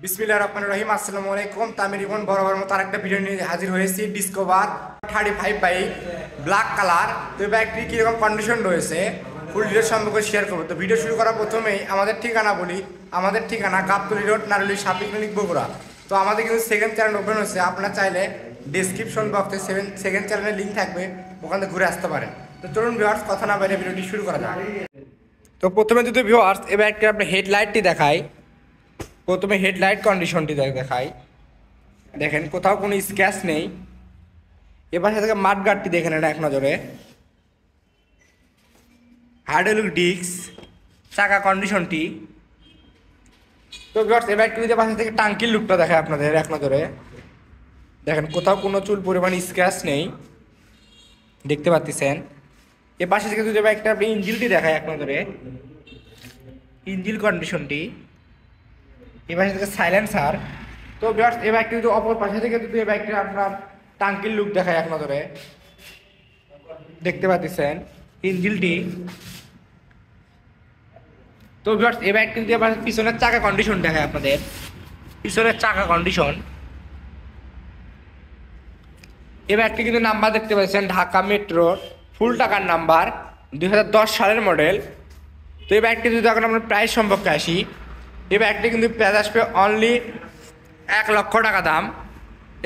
বিসমিল্লাহির রহমানির রহিম। আসসালামু আলাইকুম। তামির ইমন বরাবর মতো আরেকটা ভিডিও নিয়ে হাজির হয়েছি। Discover 35 by black colour. তো এই বাইকটি কীরকম কন্ডিশন রয়েছে ফুল ডিটেলস সম্পর্কে শেয়ার করবো। তো ভিডিও শুরু করার প্রথমেই আমাদের ঠিকানা বলি। আমাদের ঠিকানা গাবতলী রোড, নারুলি সাপি ক্লিনিক, বগুড়া। তো আমাদের কিন্তু সেকেন্ড চ্যানেল ওপেন হচ্ছে। আপনারা চাইলে ডিসক্রিপশন বক্সে সেকেন্ড চ্যানেলের লিঙ্ক থাকবে, ওখানে ঘুরে আসতে পারেন। তো চলুন ভিউয়ার্স, কথা না বাইরে ভিডিওটি শুরু করা যাক। তো প্রথমে যদি ভিউয়ার্স এবার একটা আপনি হেডলাইটটি দেখাই। প্রথমে হেডলাইট কন্ডিশনটি দেখাই। দেখেন কোথাও কোনো স্ক্র্যাচ নেই। এবার থেকে মাঠগার্ডটি দেখেন এটা এক নজরে। হাইড্রোলিক ডিস্ক, চাকা কন্ডিশনটি। তো ভিউয়ার্স এবার একটু যদি পাশে থেকে টাঙ্কির লুকটা দেখায় আপনাদের এক নজরে। দেখেন কোথাও কোনো চুল পরিমাণ স্ক্র্যাচ নেই, দেখতে পাচ্ছেন। এ পাশে থেকে যদি একটা আপনি ইঞ্জিনটি দেখায় এক নজরে, ইঞ্জিন কন্ডিশনটি। এবার থেকে সাইলেন্সার। তো ভিউয়ার্স এই বাইকটি যদি অপর পাশে থেকে যদি এই বাইকটি আপনার টাঙ্কির লুক দেখায় এক নজরে, দেখতে পাচ্ছেন ইঞ্জিনটি। তো ভিউয়ার্স এই বাইকটি যদি আবার পিছনের চাকা কন্ডিশন দেখায় আপনাদের, পিছনের চাকা কন্ডিশন। এই বাইকটি কিন্তু নাম্বার দেখতে পাচ্ছেন ঢাকা মেট্রো, ফুল টাকার নাম্বার, 2010 সালের মডেল। তো এই বাইকটি যদি এখন আমরা প্রাইস সম্পর্কে আসি, এই ব্যাগটি কিন্তু প্রাইস আসবে অনলি 1 লক্ষ টাকা দাম।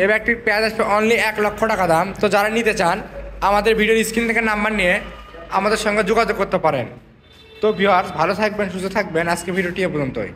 এই ব্যাগটির প্রাইস আসবে অনলি 1 লক্ষ টাকা দাম। তো যারা নিতে চান আমাদের ভিডিওর স্ক্রিন থেকে নাম্বার নিয়ে আমাদের সঙ্গে যোগাযোগ করতে পারেন। তো ভিউয়ার্স ভালো থাকবেন, সুস্থ থাকবেন। আজকে ভিডিওটি এ পর্যন্তই।